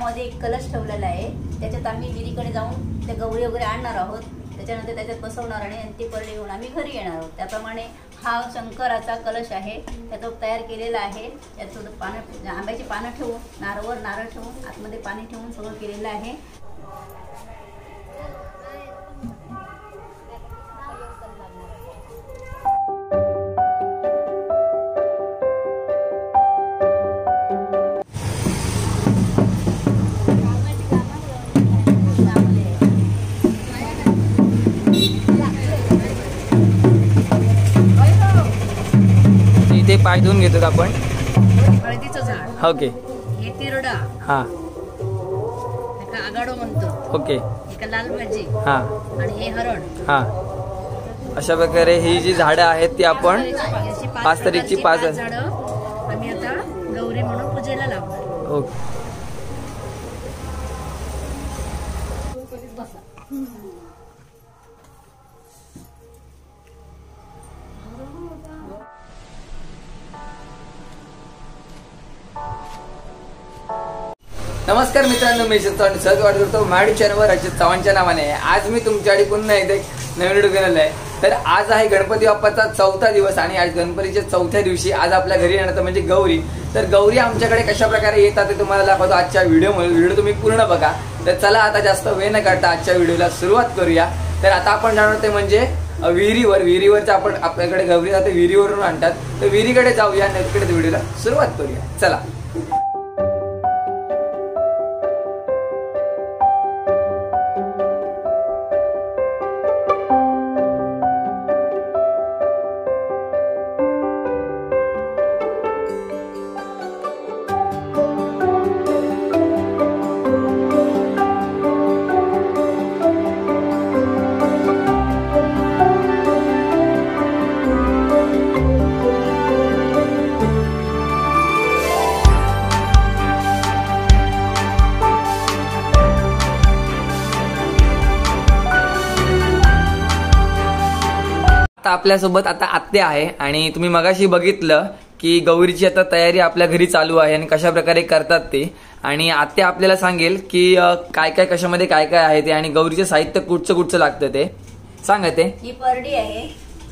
यामध्ये एक कलश ठेवलेला आहे। त्याच्यात आम्ही विहिरीकडे जाऊन त्या गौरी वगैरे आणणार आहोत। त्याच्यानंतर त्याच्यात बसवणार आणि ती परडी घेऊन आम्ही घरी येणार आहोत। त्याप्रमाणे हा शंकराचा कलश आहे, त्याचा तयार केलेला आहे। त्यात पानं, आंब्याची पानं ठेवून, नारळ ठेवून, आतमध्ये पाणी ठेवून सगळं केलेलं आहे। इथे पाय धुवून घेतो आपण। हळदीचं झाड, ओके। हे तिरडा, हा, एका आगाडो म्हणतो, ओके। एका लाल भाजी, हा, आणि हे हरण। हा, अशा प्रकारे ही जी झाडं आहेत ती आपण 5 तारीखची 5 झाडं आम्ही आता गौरी म्हणून पूजेला लावणार। ओके। नमस्कार मित्रांनो, मी चव्हाण सहज करतो मॅडी चॅनलवर अजित चव्हाणच्या नावाने। आज मी तुमच्याकडे पुन्हा एकदा नवीन व्हिडिओ घेऊन आहे। तर आज आहे गणपती बाप्पाचा 4था दिवस आणि आज गणपतीच्या 4थ्या दिवशी आज आपल्या घरी येणार म्हणजे गौरी। तर गौरी आमच्याकडे कशा प्रकारे येतात ते तुम्हाला दाखवतो आजच्या व्हिडिओमध्ये। व्हिडिओ तुम्ही पूर्ण बघा। तर चला आता जास्त वेळ न करता आजच्या व्हिडिओला सुरुवात करूया। तर आता आपण जाणार ते म्हणजे विहिरीवरच्या आपण आपल्याकडे गौरी जाते विहिरीवरून आणतात। तर विहिरीकडे जाऊया आणि तिकडे व्हिडिओला सुरुवात करूया, चला। आपल्यासोबत आता आत्या आहे आणि तुम्ही मगाशी बघितलं की गौरीची आता तयारी आपल्या घरी चालू आहे आणि कशा प्रकारे करतात ते। आणि आत्या आपल्याला सांगेल की काय काय कशामध्ये काय काय आहे ते आणि गौरीचे साहित्य कुठचं लागतं ते सांगा। ते ही परडी आहे,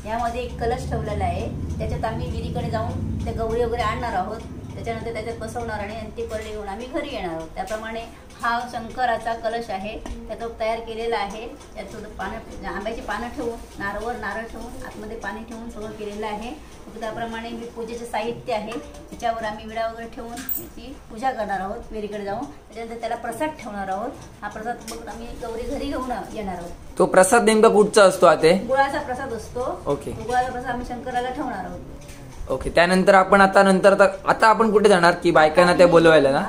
यामध्ये एक कलश ठेवलेला आहे। त्याच्यात आम्ही विहिरीकडे जाऊन त्या गौरी वगैरे आणणार आहोत। त्याच्यानंतर त्याच्यात बसवणार आणि ती परडी घेऊन आम्ही घरी येणार आहोत। त्याप्रमाणे हा शंकराचा कलश आहे, त्याचा तयार केलेला आहे। त्यात पानं, आंब्याची पानं ठेवून, नारळ ठेवून, आतमध्ये पाणी ठेवून सगळं केलेलं आहे। त्याप्रमाणे पूजेचे साहित्य आहे, त्याच्यावर आम्ही विडा वगैरे ठेवून त्याची पूजा करणार आहोत विहिरीकडे जाऊन। त्याच्यानंतर त्याला प्रसाद ठेवणार आहोत। हा प्रसाद बघून आम्ही गौरी घरी घेऊन येणार आहोत। तो प्रसाद नेमका कुठचा असतो? आता गुळाचा प्रसाद असतो। ओके, गुळाचा प्रसाद आम्ही शंकराला ठेवणार आहोत। ओके। त्यानंतर आपण आता आपण कुठे जाणार की बायकांना त्या बोलवायला ना?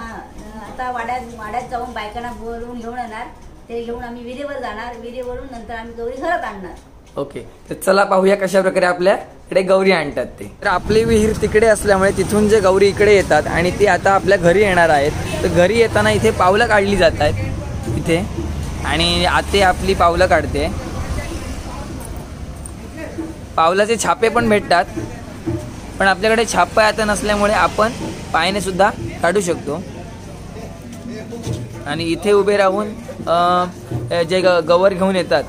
आता वाड्यात जाऊन बायकांना बोलवून घेऊन येणार। ते घेऊन आम्ही विहिरीवर जाणार, विहिरीवरून नंतर आम्ही गौरी घरात आणणार। ओके, तर चला पाहूया कशा प्रकारे आपल्याकडे गौरी आणतात ते। तर आपली विहीर तिकडे असल्यामुळे तिथून जे गौरी इकडे येतात आणि ते आता आपल्या घरी येणार आहेत। तर घरी येताना इथे पावलं काढली जात आहेत इथे, आणि आते आपली पावलं काढते। पावलाचे छापे पण भेटतात, पण आपल्याकडे छापा आता नसल्यामुळे आपण पायाने सुद्धा काढू शकतो। आणि इथे उभे राहून जे गवर घेऊन येतात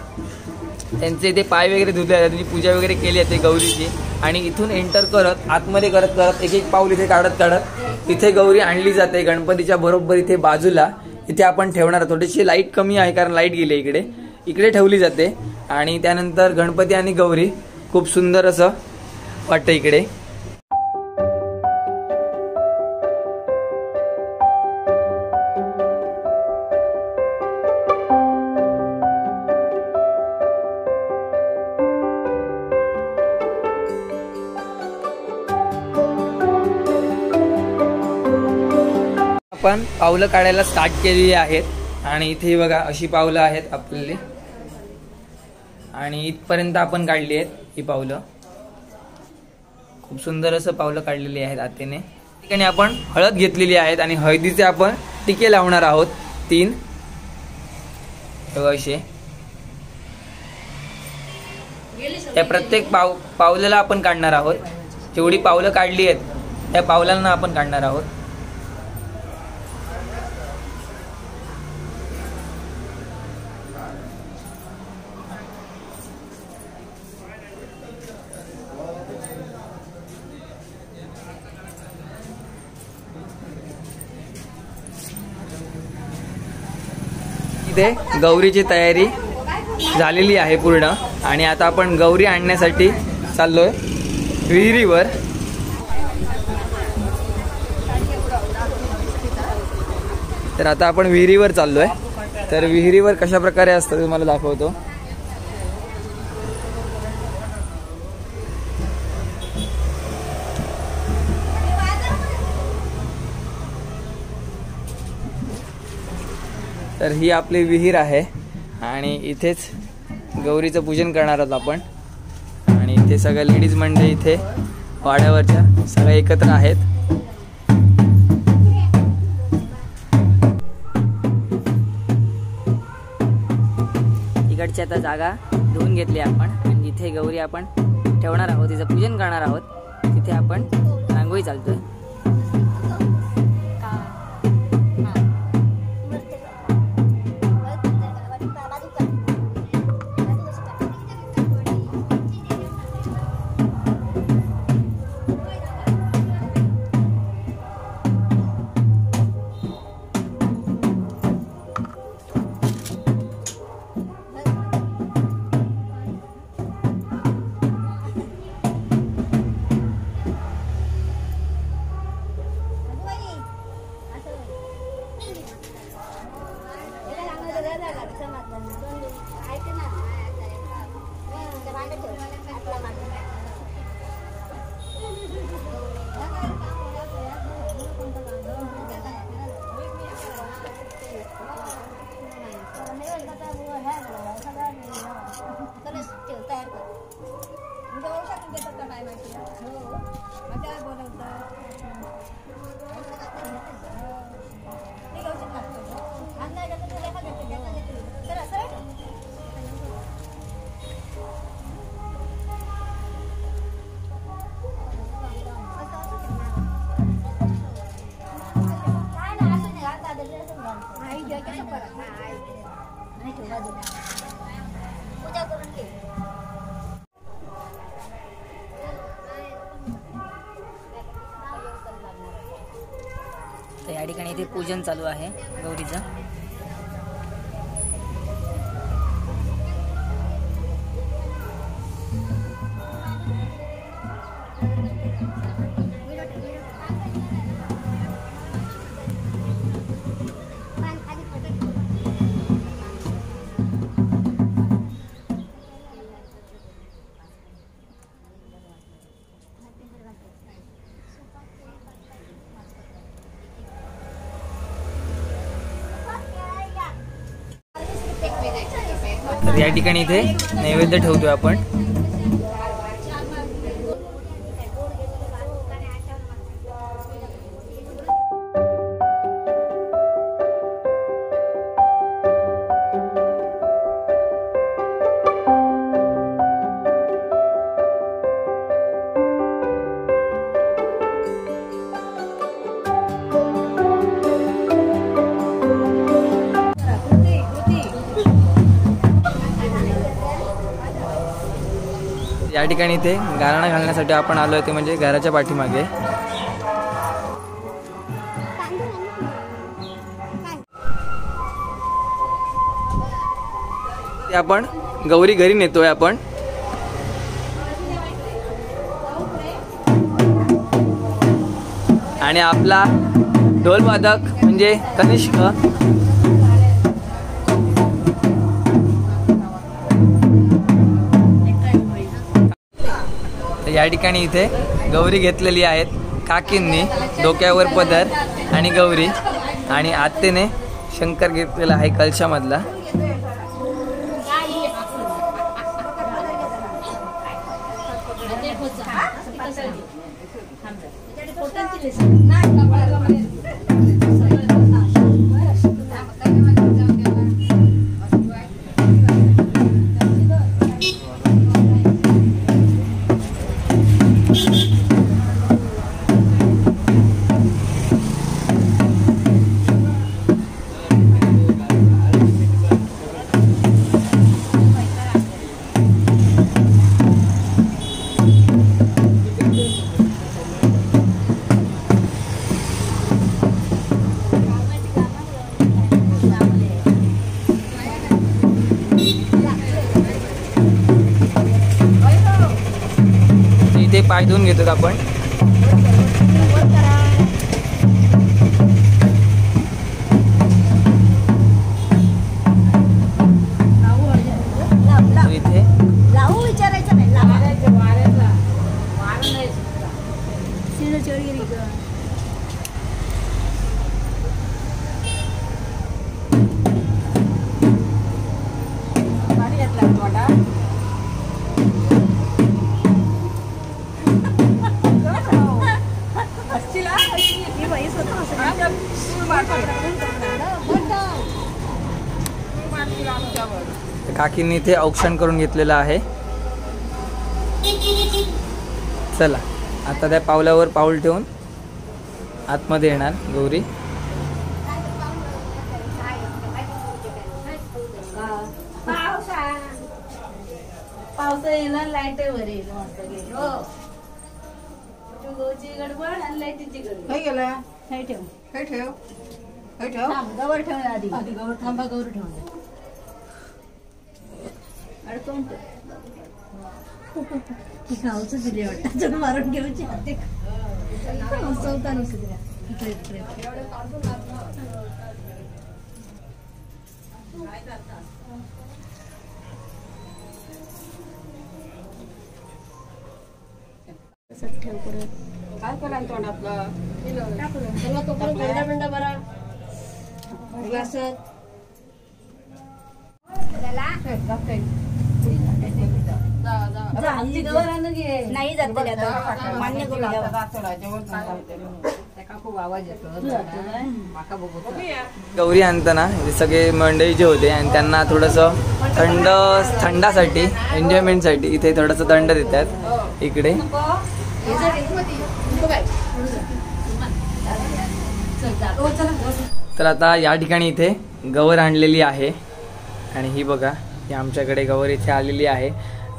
त्यांचे ते पाय वगैरे धुतले जातात, त्यांची पूजा वगैरे केली जाते गौरीची। आणि इथून एंटर करत आतमध्ये करत एक पाऊल इथे काढत इथे गौरी आणली जाते। गणपतीच्या बरोबर इथे बाजूला इथे आपण ठेवणार। थोडीशी लाईट कमी आहे कारण लाईट गेली, इकडे ठेवली जाते। आणि त्यानंतर गणपती आणि गौरी खूप सुंदर असं वाटतं इकडे। आपण पावलं काढायला स्टार्ट केलेली आहेत आणि इथे बघा अशी पावलं आहेत आपली, आणि इथपर्यंत आपण काढली आहेत ही पावलं। खूप सुंदर असं पावलं काढलेली आहेत आतेने। ठिकाणी आपण हळद घेतलेली आहेत आणि हळदीचे आपण टिके लावणार आहोत 3 असे। त्या प्रत्येक पावलाला आपण काढणार आहोत। जेवढी पावलं काढली आहेत त्या पावलांना आपण काढणार आहोत। इथे गौरीची तयारी झालेली आहे पूर्ण आणि आता आपण गौरी आणण्यासाठी चाललोय विहिरीवर. तर आता आपण विहिरीवर चाललोय. तर विहिरीवर कशा प्रकारे असतं तुम्हाला दाखवतो. तर ही आपली विहीर आहे आणि इथेच गौरीचं पूजन करणार आहोत आपण. आणि इथे सगळ्या लेडीज मंडळी इथे वाड्यावरच्या सगळ्या एकत्र आहेत. इकडची आता जागा धुवून घेतली आपण आणि जिथे गौरी आपण ठेवणार आहोत, तिचं पूजन करणार आहोत, तिथे आपण रांगोळी चालतोय. तर या ठिकाणी इथे पूजन चालू आहे गौरीचं. तर या ठिकाणी इथे नैवेद्य ठेवतोय आपण. या ठिकाणी इथे गाराणा घालण्यासाठी आपण आलोय, ते म्हणजे घराच्या पाठीमागे. आपण गौरी घरी नेतोय आपण. आणि आपला ढोलवादक म्हणजे कनिष्क या ठिकाणी इथे गौरी घेतलेली आहेत काकींनी, डोक्यावर पदर आणि गौरी, आणि आत्तेने शंकर घेतलेला आहे कलशामधला. धुवून घेतो आपण. इथे लावू विचारायचं नाही काकींनी इथे औक्षण करून घेतलेलं आहे. चला आता त्या पावलावर पाऊल ठेवून आतमध्ये येणार गौरी. पावसा येणार लाईट वर येईल मस्त हो. गोची गडबड आणि लाईटीची गडबड काय गेला हे ठेव काय ठेव काय ठेव गवर ठेव आधी आधी गौर थांबा गौर ठेव अडकवून खाऊच दिले वाटतं मारून घेऊची चौथा नसू दिला ठेव पुढे काय केला तोंडातलं टाकलं तो पण पंधरा मिनिटं बरा ग्लासात नाही जात आता मान्य खूप आवाज येतो गौरी आणताना हे सगळे मंडळी जे होते आणि त्यांना थोडंसं थंडासाठी एन्जॉयमेंटसाठी इथे थोडंसं दंड देतात इकडे. तर आता या ठिकाणी इथे गवर आणलेली आहे आणि ही बघा ही आमच्याकडे गवर इथे आलेली आहे.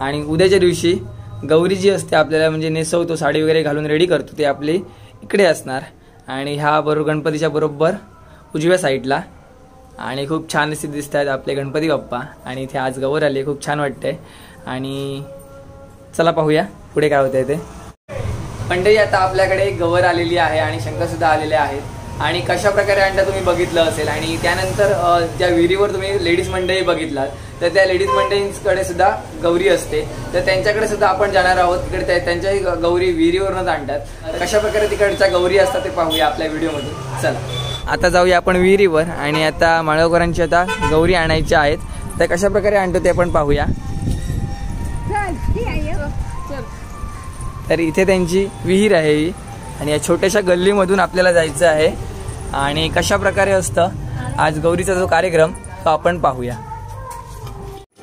आणि उद्याच्या दिवशी गौरी जी असते आपल्याला म्हणजे नेसवतो साडी वगैरे घालून रेडी करतो ते आपली इकडे असणार. आणि ह्या बरोबर गणपतीच्या बरोबर उजव्या साईडला. आणि खूप छान असे दिसत आहेत आपले गणपती बाप्पा. आणि इथे आज गवर आली खूप छान वाटतंय. आणि चला पाहूया पुढे काय होतंय ते. मंडळी आता आपल्याकडे गवर आलेली आहे आणि शंकर सुद्धा आलेले आहेत. आणि कशा प्रकारे आणता तुम्ही बघितलं असेल. आणि त्यानंतर ज्या विहिरीवर तुम्ही लेडीज मंडळी बघितलात तर त्या लेडीज मंडळींकडे सुद्धा गौरी असते. तर त्यांच्याकडे सुद्धा आपण जाणार आहोत. तिकडे त्यांच्याही गौरी विहिरीवरूनच आणतात. तर कशा प्रकारे तिकडच्या गौरी असतात ते पाहूया आपल्या व्हिडिओमध्ये. चला आता जाऊया आपण विहिरीवर. आणि आता माळवकरांची आता गौरी आणायच्या आहेत. तर कशा प्रकारे आणतो ते आपण पाहूया. तर इथे त्यांची विहीर आहे ही. आणि या छोट्याशा गल्लीमधून आपल्याला जायचं आहे. आणि कशा प्रकारे असतं आज गौरीचा जो कार्यक्रम तो आपण पाहूया.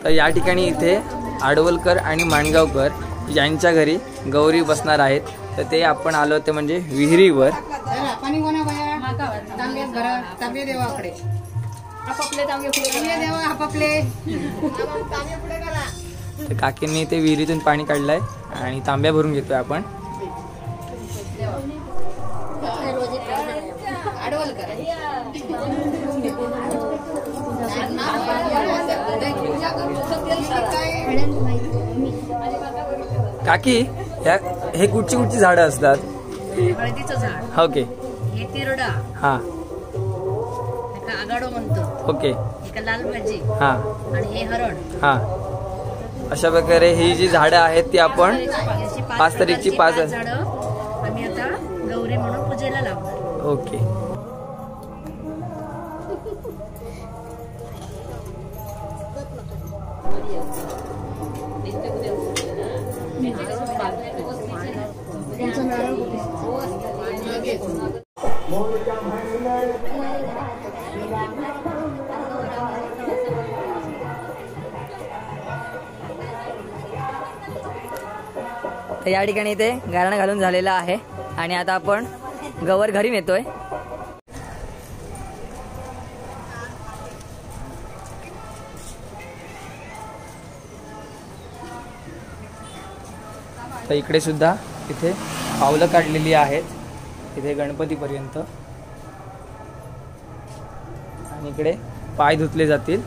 तर या ठिकाणी इथे आडवलकर आणि माणगावकर यांच्या घरी गौरी बसणार आहेत. तर ते आपण आलो ते म्हणजे विहिरीवर. पाणी कोणा बाया तांब्यात भरा तांबे देवाकडे आपापले तांबे देवा आपापले तर काकींनी ते विहिरीतून पाणी काढलंय आणि तांब्या भरून घेतोय आपण. काकी हे कुठची कुठची झाडं असतात. हळदीचं झाड ओके. हे तिरडा हा एका आगाडो म्हणतो. ओके. एका लाल भाजी हा आणि हे हरण. हा अशा प्रकारे ही जी झाडं आहेत ती आपण 5 तारीखची 5 झाडं आम्ही आता गौरी म्हणून पूजेला लावणार. ओके. तर या ठिकाणी इथे गारणं घालून झालेलं आहे. आणि आता आपण गवर घरी नेतोय. तर इकडे सुद्धा इथे पावलं काढलेली आहेत इथे गणपतीपर्यंत. आणि इकडे पाय धुतले जातील.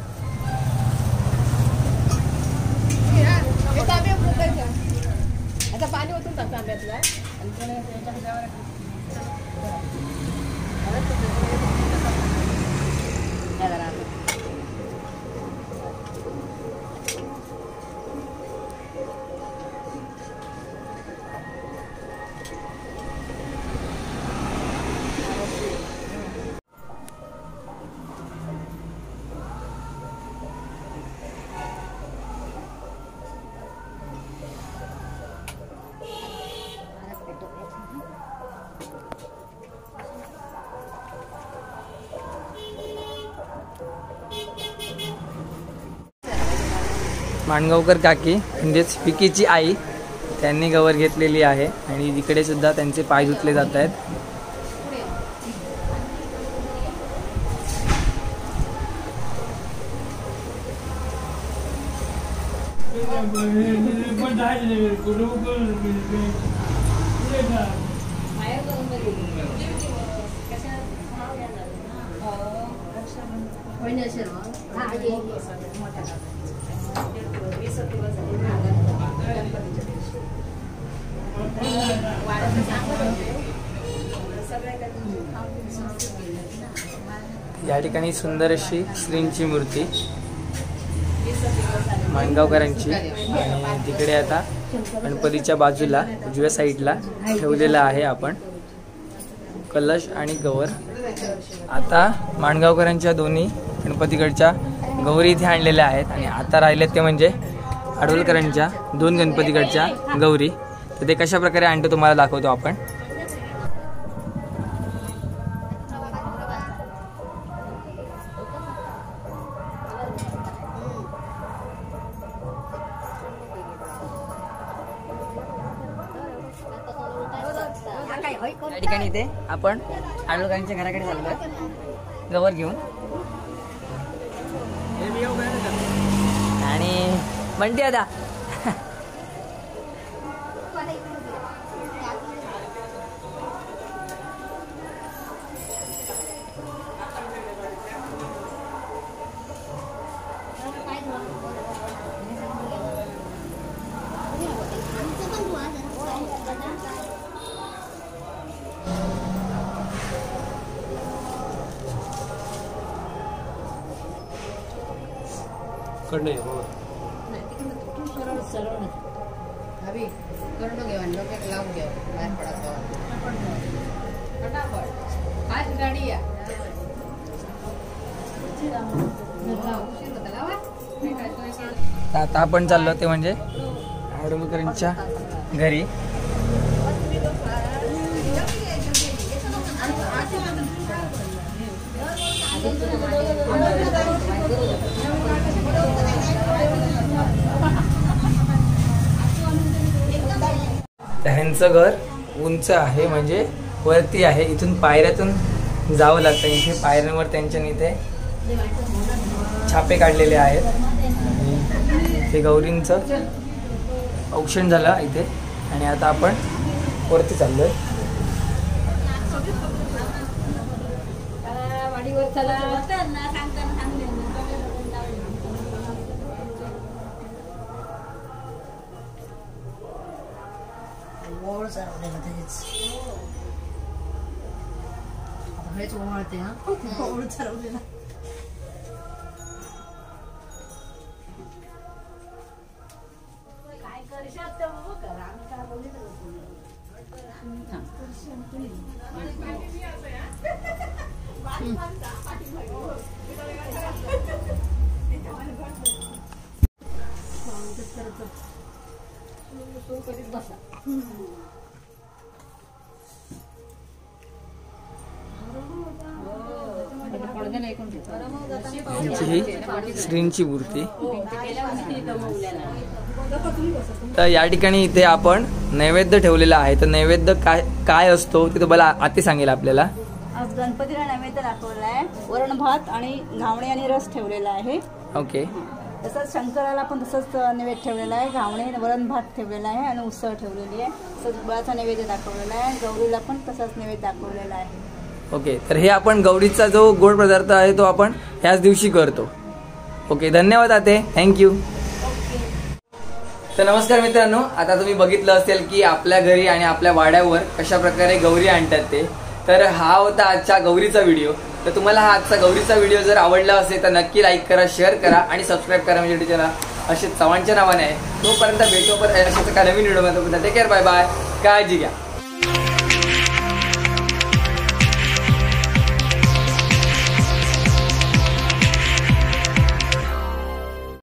आता पाणी ओतून टाकतो आंब्यातला आणि त्याला याच्या ह्याच्यावर माणगावकर काकी म्हणजेच पिकीची आई त्यांनी गवर घेतलेली आहे आणि इकडे सुद्धा त्यांचे पाय धुतले जात आहेत. या ठिकाणी सुंदर अशी श्रींची मूर्ती माणगावकरांची आणि तिकडे आता गणपतीच्या बाजूला उजव्या साईडला ठेवलेला आहे आपण कलश आणि गवर. आता माणगावकरांच्या दोन्ही गणपतीकडच्या गौरी इथे आणलेल्या आहेत आणि आता राहिलेत ते म्हणजे आडवलकरांच्या 2 गणपतीकडच्या गौरी. तर ते कशा प्रकारे आणतो तुम्हाला दाखवतो आपण. या ठिकाणी इथे आपण आडवलकरांच्या घराकडे चाललोय गवर घेऊन आणि म्हणते आता सरळ हवी करून घेऊन डोक्यात लावून घ्या बाहेर पडत फटाफट आज गाडी या आता आपण चाललो ते म्हणजे आडवलकरांच्या घरी. ह्यांचं घर उंच आहे म्हणजे वरती आहे. इथून पायऱ्यातून जावं लागतं. इथे पायऱ्यांवर त्यांच्या इथे छापे काढलेले आहेत. ते गौरींचं औक्षण झालं इथे आणि आता आपण वरती चाललोय. हेच ओवाळते हा ओळ ठरवलेला काय करशात बाबा करा आम्ही काय बोलतो ही श्रींची मूर्ती. तर या ठिकाणी इथे आपण नैवेद्य ठेवलेला आहे. तर नैवेद्य काय काय असतो ते तुम्हाला आती सांगेल आपल्याला. आज गणपतीला नैवेद्य दाखवला आहे. वरण भात आणि घावणे आणि रस ठेवलेला आहे. ओके. तसंच शंकराला पण तसंच नैवेद्य ठेवलेला आहे. घावणे वरण भात ठेवलेला आहे आणि उसळ ठेवलेली आहे. तसंच गुळाचा नैवेद्य दाखवलेला आहे. गौरीला पण तसाच नैवेद्य दाखवलेला आहे. ओके. तर हे आपण गौरीचा जो गोड पदार्थ आहे तो आपण ह्याच दिवशी करतो. ओके. धन्यवाद आते. थँक्यू. तर नमस्कार मित्रांनो, आता तुम्ही बघितलं असेल की आपल्या घरी आणि आपल्या वाड्यावर कशा प्रकारे गौरी आणतात ते. तर हा होता आजचा गौरीचा व्हिडिओ. तर तुम्हाला हा आजचा गौरीचा व्हिडिओ जर आवडला असेल तर नक्की लाईक करा, शेअर करा आणि सबस्क्राईब करा म्हणजे टीचरला असे चव्हाणच्या नावाने आहे. तोपर्यंत भेटू परत अशाच एका नवीन व्हिडिओ मध्ये. टेक केअर, बाय बाय, काळजी घ्या.